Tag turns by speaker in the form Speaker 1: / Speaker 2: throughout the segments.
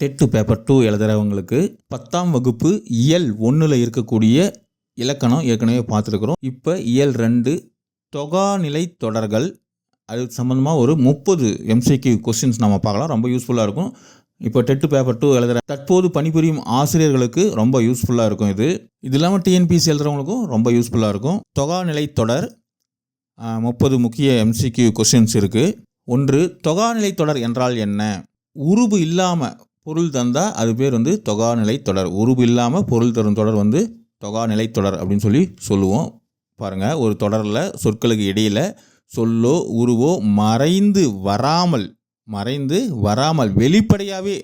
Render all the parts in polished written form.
Speaker 1: TET paper 2 எழுதுகிறவங்களுக்கு 10ஆம் வகுப்பு இயல் 1ல் இருக்கக்கூடிய இலக்கணம் ஏற்கனவே பார்த்துருக்குறோம். இப்போ இயல் 2 தொகாநிலை தொடர்கள், அது சம்மந்தமாக ஒரு 30 MCQ கொஸ்டின்ஸ் நம்ம பார்க்கலாம். ரொம்ப யூஸ்ஃபுல்லாக இருக்கும். இப்போ டெட்டு பேப்பர் 2 எழுதுகிற தற்போது பணிபுரியும் ஆசிரியர்களுக்கு ரொம்ப யூஸ்ஃபுல்லாக இருக்கும். இது இல்லாமல் டிஎன்பிசி எழுதுகிறவங்களுக்கும் ரொம்ப யூஸ்ஃபுல்லாக இருக்கும். தொகாநிலை தொடர் 30 முக்கிய MCQ கொஸ்டின்ஸ் இருக்குது. 1. தொகாநிலை தொடர் என்றால் என்ன? உருபு இல்லாமல் பொருள் தந்தால் அது பேர் தொகாநிலை தொடர். உருபு இல்லாமல் பொருள் தரும் தொடர் தொகாநிலை தொடர் அப்படின்னு சொல்லுவோம். பாருங்கள், ஒரு தொடரில் சொற்களுக்கு இடையில் சொல்லோ உருவோ மறைந்து வராமல் வெளிப்படையாகவே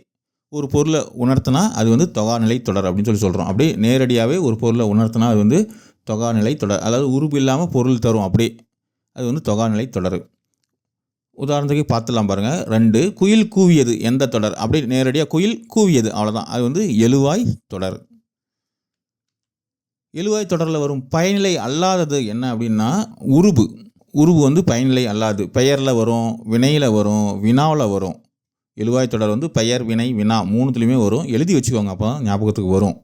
Speaker 1: ஒரு பொருளை உணர்த்தினா அது தொகாநிலை தொடர் அப்படின்னு சொல்கிறோம். அப்படியே நேரடியாகவே ஒரு பொருளை உணர்த்தினா அது தொகாநிலை தொடர். அதாவது உருபு இல்லாமல் பொருள் தரும், அப்படியே அது தொகாநிலை தொடர். உதாரணத்துக்கு பார்த்துலாம் பாருங்கள். 2. குயில் கூவியது எந்த தொடர்? அப்படி நேரடியாக குயில் கூவியது, அவ்வளோதான். அது எழுவாய் தொடர். எழுவாய் தொடரில் வரும் பயனிலை அல்லாதது என்ன அப்படின்னா உருபு. பயனிலை அல்லாது. பெயரில் வரும், வினையில் வரும், வினாவில் வரும். எழுவாய் தொடர் பெயர், வினை, வினா மூணுத்துலேயுமே வரும். எழுதி வச்சுக்கோங்க, அப்போ தான் ஞாபகத்துக்கு வரும்.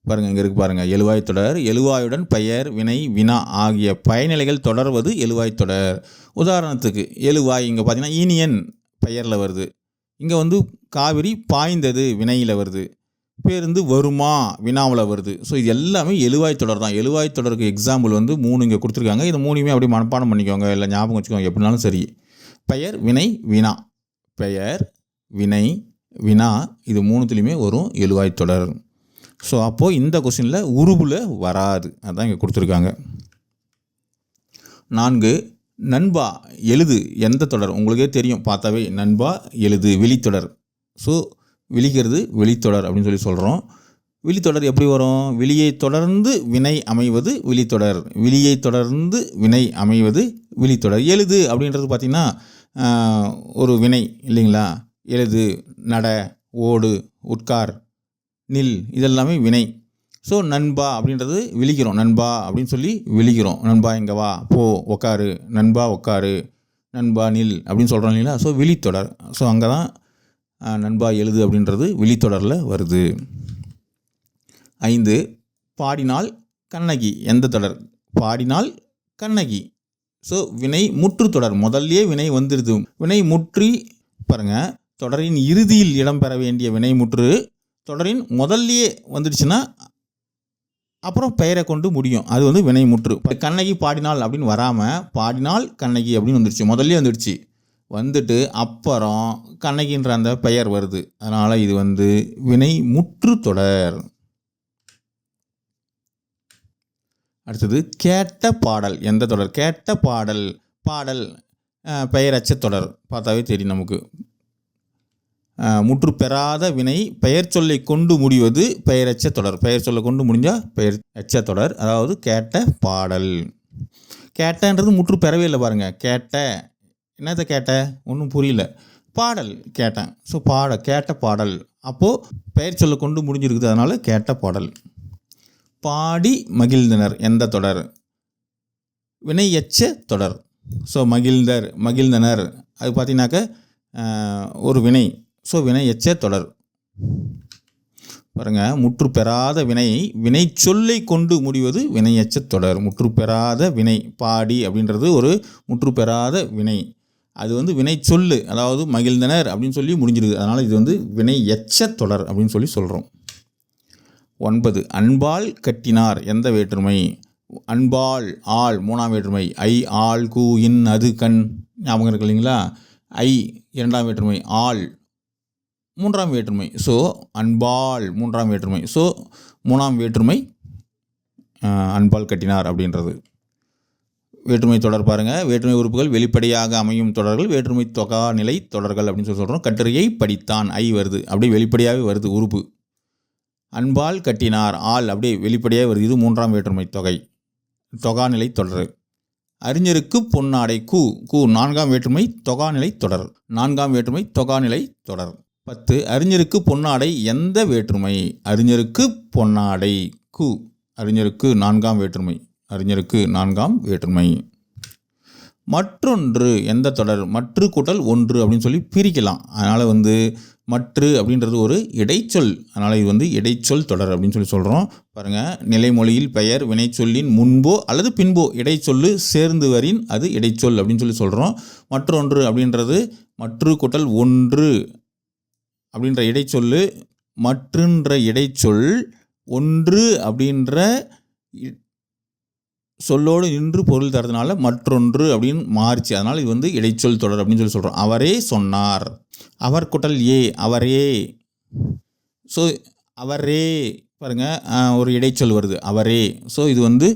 Speaker 1: பாருங்கள், இங்கே இருக்குது பாருங்கள். எழுவாய் தொடர் எழுவாயுடன் பெயர், வினை, வினா ஆகிய பயனிலைகள் தொடர்வது எழுவாய் தொடர். உதாரணத்துக்கு எழுவாய் இங்கே பார்த்தீங்கன்னா ஈனியன் பெயரில் வருது. இங்கே காவிரி பாய்ந்தது வினையில் வருது. பேருந்து வருமா வினாவில் வருது. ஸோ இது எல்லாமே எழுவாய் தொடர் தான். எழுவாய் தொடருக்கு எக்ஸாம்பிள் 3 இங்கே கொடுத்துருக்காங்க. இது 3மே அப்படியே மனப்பாடம் பண்ணிக்கோங்க, இல்லை ஞாபகம் வச்சுக்கோங்க, எப்படினாலும் சரி. பெயர், வினை, வினா. பெயர், வினை, வினா இது மூணுத்துலேயுமே வரும் எழுவாய் தொடர். ஸோ அப்போது இந்த கொஸ்டினில் உருபுல வராது, அதுதான் இங்கே கொடுத்துருக்காங்க. 4. நண்பா எழுது எந்த தொடர்? உங்களுக்கே தெரியும் பார்த்தாவே, நண்பா எழுது விழித்தொடர். ஸோ விழிக்கிறது வெளித்தொடர் அப்படின்னு சொல்கிறோம். விழித்தொடர் எப்படி வரும்? விழியை தொடர்ந்து வினை அமைவது விழித்தொடர். விழியை தொடர்ந்து வினை அமைவது விழித்தொடர். எழுது அப்படின்றது பார்த்திங்கன்னா ஒரு வினை இல்லைங்களா? எழுது, நட, ஓடு, உட்கார், நில் இதெல்லாமே வினை. ஸோ நண்பா அப்படின்றது விழிக்கிறோம். நண்பா அப்படின்னு விழிக்கிறோம். நண்பா இங்கே வா, போ, உக்காரு, நண்பா உக்காரு, நண்பா நில் அப்படின்னு சொல்கிறோம் இல்லைங்களா? ஸோ விழித்தொடர். ஸோ அங்கே தான் நண்பா எழுது அப்படின்றது விழித்தொடரில் வருது. 5. பாடினால் கண்ணகி எந்த தொடர்? பாடினால் கண்ணகி. ஸோ வினை முற்று தொடர். முதல்லையே வினை வந்துடுது. வினை முற்றி பாருங்கள், தொடரின் இறுதியில் இடம்பெற வேண்டிய வினை முற்று தொடரின் முதல்லையே வந்துடுச்சுன்னா அப்புறம் பெயரை கொண்டு முடியும். அது வினை முற்று. கண்ணகி பாடினாள் அப்படின்னு வராமல் பாடினால் கண்ணகி அப்படின்னு வந்துடுச்சு. முதல்லையே வந்துட்டு அப்புறம் கண்ணகின்ற அந்த பெயர் வருது. அதனால் இது வினை முற்று தொடர். அடுத்தது கேட்ட பாடல் எந்த தொடர்? கேட்ட பாடல். பாடல் பெயரச்ச தொடர். பார்த்தாவே தெரியும் நமக்கு. முற்று பெறாத வினை பெயர் சொல்லை கொண்டு முடிவது பெயரச்ச தொடர். பெயர் சொல்லை கொண்டு முடிஞ்சால் பெயர் எச்ச தொடர். அதாவது கேட்ட பாடல். கேட்டன்றது முற்று பெறவே இல்லை பாருங்கள். கேட்ட என்னத்தை கேட்ட? ஒன்றும் புரியல. பாடல் கேட்டேன். ஸோ கேட்ட பாடல். அப்போது பெயர் சொல்லை கொண்டு முடிஞ்சிருக்குது, அதனால் கேட்ட பாடல். பாடி மகிழ்ந்தனர் எந்த தொடர்? வினை எச்ச தொடர். ஸோ மகிழ்ந்தனர் அது பார்த்தீங்கன்னாக்க ஒரு வினை. ஸோ வினை எச்ச தொடர். பாருங்கள், முற்று பெறாத வினை சொல்லை கொண்டு முடிவது வினை எச்ச தொடர். முற்று பெறாத வினை. பாடி அப்படின்றது ஒரு முற்று பெறாத வினை. அது வினை சொல்லு, அதாவது மகிழ்ந்தனர் அப்படின்னு முடிஞ்சிருது. அதனால் இது வினை எச்ச தொடர் அப்படின்னு சொல்கிறோம். 9. அன்பால் கட்டினார் எந்த வேற்றுமை? அன்பால் ஆள் 3ஆம் வேற்றுமை. ஐ, ஆள், கூ, இன், அது, கண் ஞாபகம் இருக்கு இல்லைங்களா? ஐ 2ஆம் வேற்றுமை, ஆள் 3ஆம் வேற்றுமை. ஸோ அன்பால் 3ஆம் வேற்றுமை. ஸோ 3ஆம் வேற்றுமை அன்பால் கட்டினார் அப்படின்றது. வேற்றுமை தொடர் பாருங்கள். வேற்றுமை உறுப்புகள் வெளிப்படையாக அமையும் தொடர்கள் வேற்றுமை தொகாநிலை தொடர்கள் அப்படின்னு சொல்கிறோம். கட்டுரையை படித்தான், ஐ வருது, அப்படியே வெளிப்படையாகவே வருது உறுப்பு. அன்பால் கட்டினார், ஆள் அப்படியே வெளிப்படையாக வருது. இது 3ஆம் வேற்றுமை தொகாநிலை தொடர். அறிஞருக்கு பொன்னாடை, கூ 4ஆம் வேற்றுமை தொகாநிலை தொடர். 4ஆம் வேற்றுமை தொகாநிலை தொடர். 10. அறிஞருக்கு பொன்னாடை எந்த வேற்றுமை? அறிஞருக்கு பொன்னாடை கூ. அறிஞருக்கு 4ஆம் வேற்றுமை. அறிஞருக்கு 4ஆம் வேற்றுமை. மற்றொன்று எந்த தொடர்? மற்று கூட்டல் ஒன்று அப்படின்னு பிரிக்கலாம். அதனால் மற்று அப்படின்றது ஒரு இடைச்சொல், அதனால் இது வந்து இடைச்சொல் தொடர் அப்படின்னு சொல்லி சொல்கிறோம். பாருங்கள், நிலைமொழியில் பெயர் வினைச்சொல்லின் முன்போ அல்லது பின்போ இடைச்சொல்லு சேர்ந்து வரின் அது இடைச்சொல் அப்படின்னு சொல்லி சொல்கிறோம். மற்றொன்று அப்படின்றது மற்று கூட்டல் ஒன்று அப்படின்ற இடைச்சொல்லு, மற்றுன்ற இடைச்சொல் ஒன்று அப்படின்ற சொல்லோடு நின்று பொருள் தரதுனால மற்றொன்று அப்படின்னு மாறிச்சு. அதனால் இது வந்து இடைச்சொல் தொடர் அப்படின்னு சொல்லி சொல்கிறோம். அவரே சொன்னார், அவர் கூட்டல் ஏ, அவரே. ஸோ அவரே பாருங்கள், ஒரு இடைச்சொல் வருது அவரே. ஸோ இது வந்து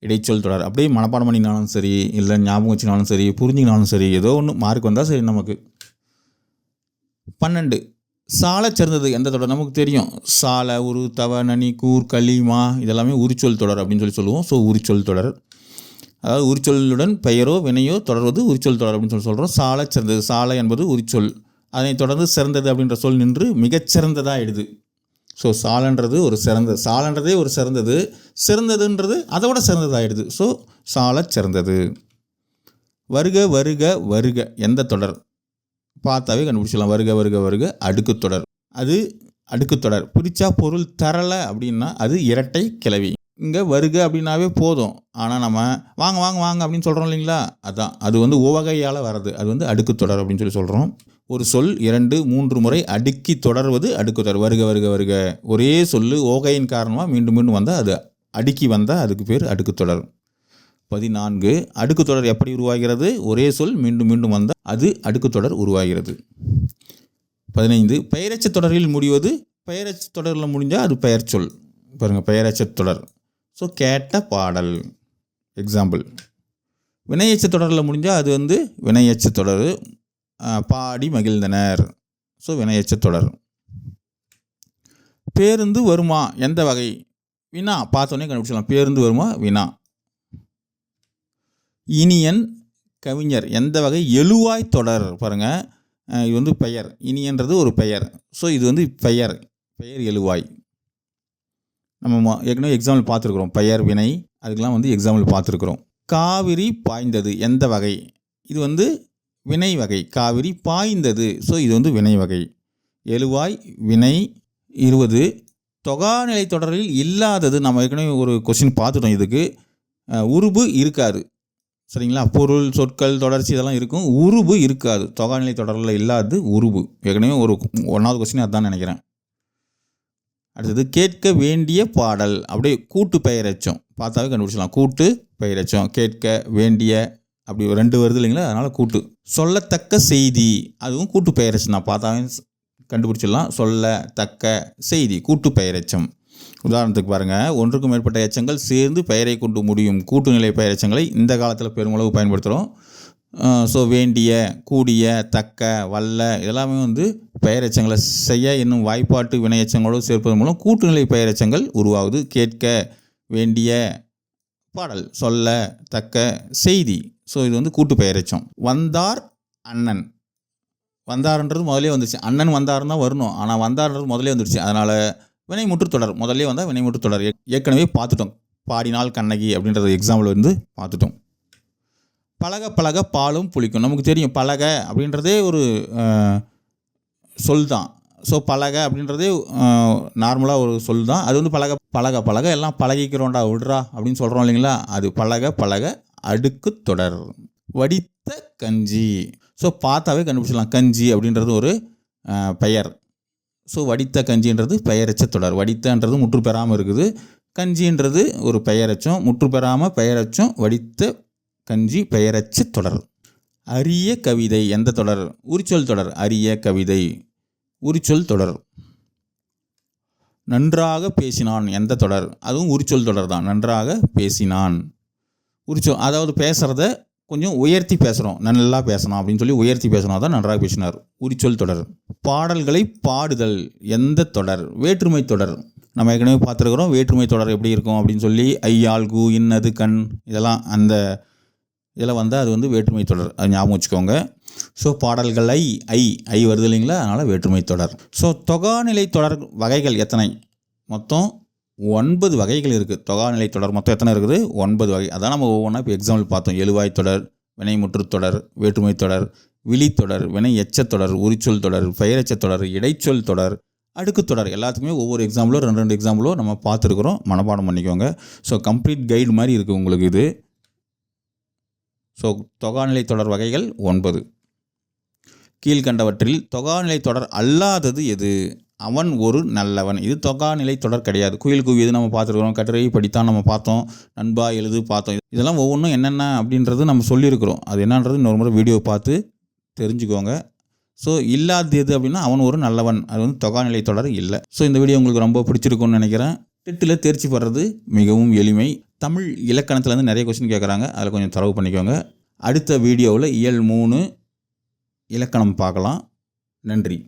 Speaker 1: இடைச்சொல் தொடர். அப்படியே மனப்பாடம் பண்ணினாலும் சரி, இல்லை ஞாபகம் வச்சுனாலும் சரி, புரிஞ்சினாலும் சரி, ஏதோ ஒன்று மார்க் வந்தால் சரி நமக்கு. 12 சாலச் சிறந்தது எந்த தொடர் நமக்கு தெரியும். சால, உரு, தவ, நனி, கூர், களி, மா இதெல்லாமே உரிச்சொல் தொடர் அப்படின்னு சொல்லி சொல்லுவோம். ஸோ உரிச்சொல் தொடர், அதாவது உரிச்சொல்லுடன் பெயரோ வினையோ தொடர்வது உரிச்சொல் தொடர் அப்படின்னு சொல்லி சொல்கிறோம். சாலச் சிறந்தது, சால என்பது உரிச்சொல், அதனைத் தொடர்ந்து சிறந்தது அப்படின்ற சொல் நின்று மிகச்சிறந்ததாக ஆயிடுது. ஸோ சாலன்றது ஒரு சிறந்தது, சாலன்றதே ஒரு சிறந்தது, சிறந்ததுன்றது அதோட சிறந்ததாகிடுது. ஸோ சாலச் சிறந்தது. வருக வருக வருக எந்த தொடர் பார்த்தாவே கண்டுபிடிச்சிடலாம். வருக வருக வருக அடுக்கு தொடர், அது அடுக்கு தொடர். பிரித்தா பொருள் தரலை அப்படின்னா அது இரட்டை கிளவி. இங்கே வருக அப்படின்னாவே போதும், ஆனால் நம்ம வாங்க வாங்க வாங்க அப்படின்னு சொல்கிறோம் இல்லைங்களா, அதான் அது வந்து உவகையால் வர்றது, அது வந்து அடுக்கு தொடர் அப்படின்னு சொல்லி சொல்கிறோம். ஒரு சொல் 2, 3 முறை அடுக்கி தொடர்வது அடுக்கு தொடர். வருக வருக வருக ஒரே சொல்லு ஓகையின் காரணமாக மீண்டும் மீண்டும் வந்தால் அது அடுக்கி வந்தால் அதுக்கு பேர் அடுக்கு தொடர். 14 அடுக்கு தொடர் எப்படி உருவாகிறது? ஒரே சொல் மீண்டும் மீண்டும் வந்தால் அது அடுக்கு தொடர் உருவாகிறது. 15 பெயரச்ச தொடரில் முடிவது, பெயரச்ச தொடரில் முடிஞ்சால் அது பெயர் சொல். பாருங்கள், பெயரச்ச தொடர். ஸோ கேட்ட பாடல் எக்ஸாம்பிள். வினையச்ச தொடரில் முடிஞ்சால் அது வந்து வினையச்ச தொடர். பாடி மகிழ்ந்தனர், ஸோ வினையச்ச தொடர். பேருந்து வருமா எந்த வகை? வினா, பார்த்தோன்னே கண்டுபிடிச்சலாம். பேருந்து வருமா வினா. இனியன் கவிஞர் எந்த வகை? எழுவாய் தொடர். பாருங்கள், இது வந்து பெயர், இனியன்றது ஒரு பெயர். ஸோ இது வந்து பெயர், பெயர் எழுவாய். நம்ம ஏற்கனவே எக்ஸாம்பிள் பார்த்துருக்குறோம், பெயர் வினை அதுக்கெலாம் வந்து எக்ஸாம்பிள் பார்த்துருக்குறோம். காவிரி பாய்ந்தது எந்த வகை? இது வந்து வினை வகை. காவிரி பாய்ந்தது, ஸோ இது வந்து வினை வகை. எழுவாய் வினை. 20 தொகாநிலை தொடரில் இல்லாதது. நம்ம ஏற்கனவே ஒரு கொஸ்டின் பார்த்துட்டோம். இதுக்கு உருபு இருக்காது, சரிங்களா. பொருள், சொற்கள், தொடர்ச்சி இதெல்லாம் இருக்கும், உருபு இருக்காது. தொகாநிலை தொடரில் இல்லாது உருபு. ஏற்கனவே ஒரு 1வது கொஸ்டின் அதுதான் நினைக்கிறேன். அடுத்தது கேட்க வேண்டிய பாடல், அப்படியே கூட்டு பெயரச்சம் பார்த்தாவே கண்டுபிடிச்சலாம். கூட்டு பெயரச்சம், கேட்க வேண்டிய அப்படி 2 வருது இல்லைங்களா, அதனால் கூட்டு. சொல்லத்தக்க செய்தி, அதுவும் கூட்டு பெயரச்சம் தான், பார்த்தாவே கண்டுபிடிச்சிடலாம். சொல்லத்தக்க செய்தி கூட்டு பெயரச்சம். உதாரணத்துக்கு பாருங்கள், ஒன்றுக்கும் மேற்பட்ட எச்சங்கள் சேர்ந்து பெயரை கொண்டு முடியும் கூட்டுநிலை பெயரெச்சங்களை இந்த காலத்தில் பெருமளவு பயன்படுத்துகிறோம். ஸோ வேண்டிய, கூடிய, தக்க, வல்ல இதெல்லாமே வந்து பெயரெச்சங்களை செய்ய என்னும் வாய்ப்பாட்டு வினையச்சங்களோடு சேர்ப்பதன் மூலம் கூட்டுநிலை பெயரெச்சங்கள் உருவாகுது. கேட்க வேண்டிய பாடல், சொல்ல தக்க செய்தி, ஸோ இது வந்து கூட்டு பெயரெச்சம். வந்தார் அண்ணன், வந்தார்ன்றது முதலே வந்துருச்சு, அண்ணன் வந்தார்னு தான் வரணும், ஆனால் வந்தார்ன்றது முதலே வந்துருச்சு. அதனால் வினைமுற்றுத்தொடர் முதல்ல வந்தால் வினைமுற்றுத்தொடர் ஏற்கனவே பார்த்துட்டோம். பாடினால் கண்ணகி அப்படின்றது எக்ஸாம்பிள் வந்து பார்த்துட்டோம். பழக பழக பாலும் புளிக்கும், நமக்கு தெரியும். பழக அப்படின்றதே ஒரு சொல் தான். ஸோ பழக அப்படின்றதே நார்மலாக ஒரு சொல் தான். அது வந்து பழக பழக பழக எல்லாம் பழகிக்கிறோண்டா விடுறா அப்படின்னு சொல்கிறோம் இல்லைங்களா, அது பழக பழக அடுக்கு தொடர். வடித்த கஞ்சி, ஸோ பார்த்தாவே கண்டுபிடிச்சிடலாம். கஞ்சி அப்படின்றது ஒரு பெயர். ஸோ வடித்த கஞ்சின்றது பெயரச்ச தொடர். வடித்தன்றது முற்று பெறாமல் இருக்குது, கஞ்சின்றது ஒரு பெயரச்சம், முற்று பெறாமல் பெயரச்சம். வடித்த கஞ்சி பெயரச்ச தொடர். அரிய கவிதை எந்த தொடர்? உரிச்சொல் தொடர். அரிய கவிதை உரிச்சொல் தொடர். நன்றாக பேசினான் எந்த தொடர்? அதுவும் உரிச்சொல் தொடர் தான். நன்றாக பேசினான் உரிச்சொல், அதாவது பேசுகிறத கொஞ்சம் உயர்த்தி பேசுகிறோம், நல்லா பேசணும் அப்படின்னு சொல்லி உயர்த்தி பேசணும், தான் நன்றாக பேசினார், உரிச்சொல் தொடர். பாடல்களை பாடுதல் எந்த தொடர்? வேற்றுமை தொடர். நம்ம ஏற்கனவே பார்த்துருக்குறோம் வேற்றுமை தொடர் எப்படி இருக்கும் அப்படின்னு சொல்லி. ஐ, ஆள், கு, இன்னது, கண் இதெல்லாம் அந்த இதில் வந்தால் அது வந்து வேற்றுமை தொடர், அது ஞாபகம் வச்சுக்கோங்க. ஸோ பாடல்களை ஐ வருது இல்லைங்களா, அதனால் வேற்றுமை தொடர். ஸோ தொகாநிலை தொடர் வகைகள் எத்தனை? மொத்தம் 9 வகைகள் இருக்குது. தொகாநிலை தொடர் மொத்தம் எத்தனை இருக்குது? 9 வகை. அதான் நம்ம ஒவ்வொன்றா இப்போ எக்ஸாம்பிள் பார்த்தோம். எழுவாய் தொடர், வினைமுற்று தொடர், வேற்றுமை தொடர், விழித்தொடர், வினை எச்சத் தொடர், உரிச்சொல் தொடர், பெயரெச்சத் தொடர், இடைச்சொல் தொடர், அடுக்கு தொடர் எல்லாத்துக்குமே ஒவ்வொரு எக்ஸாம்பிளோ 2 எக்ஸாம்பிளோ நம்ம பார்த்துருக்குறோம். மனப்பாடம் பண்ணிக்கோங்க. ஸோ கம்ப்ளீட் கைடு மாதிரி இருக்குது உங்களுக்கு இது. ஸோ தொகாநிலை தொடர் வகைகள் 9. கீழ்கண்டவற்றில் தொகாநிலை தொடர் அல்லாதது எது? அவன் ஒரு நல்லவன். இது தொகாநிலை தொடர் கிடையாது. குயில் கூவியது நம்ம பார்த்துருக்குறோம். கட்டுரை படித்தான் நம்ம பார்த்தோம். நண்பா எழுது பார்த்தோம். இதெல்லாம் ஒவ்வொன்றும் என்னென்ன அப்படின்றது நம்ம சொல்லியிருக்கிறோம். அது என்னன்றது இன்னொரு முறை வீடியோ பார்த்து தெரிஞ்சுக்கோங்க. ஸோ இல்லாதது எது அப்படின்னா அவன் ஒரு நல்லவன். அது வந்து தொகாநிலை தொடர் இல்லை. ஸோ இந்த வீடியோ உங்களுக்கு ரொம்ப பிடிச்சிருக்கும்னு நினைக்கிறேன். டெட்டில் தேர்ச்சி பெறுறது மிகவும் எளிமை. தமிழ் இலக்கணத்துலேருந்து நிறைய கொஸ்டின் கேட்குறாங்க. அதில் கொஞ்சம் தரவு பண்ணிக்கோங்க. அடுத்த வீடியோவில் இயல் 3 இலக்கணம் பார்க்கலாம். நன்றி.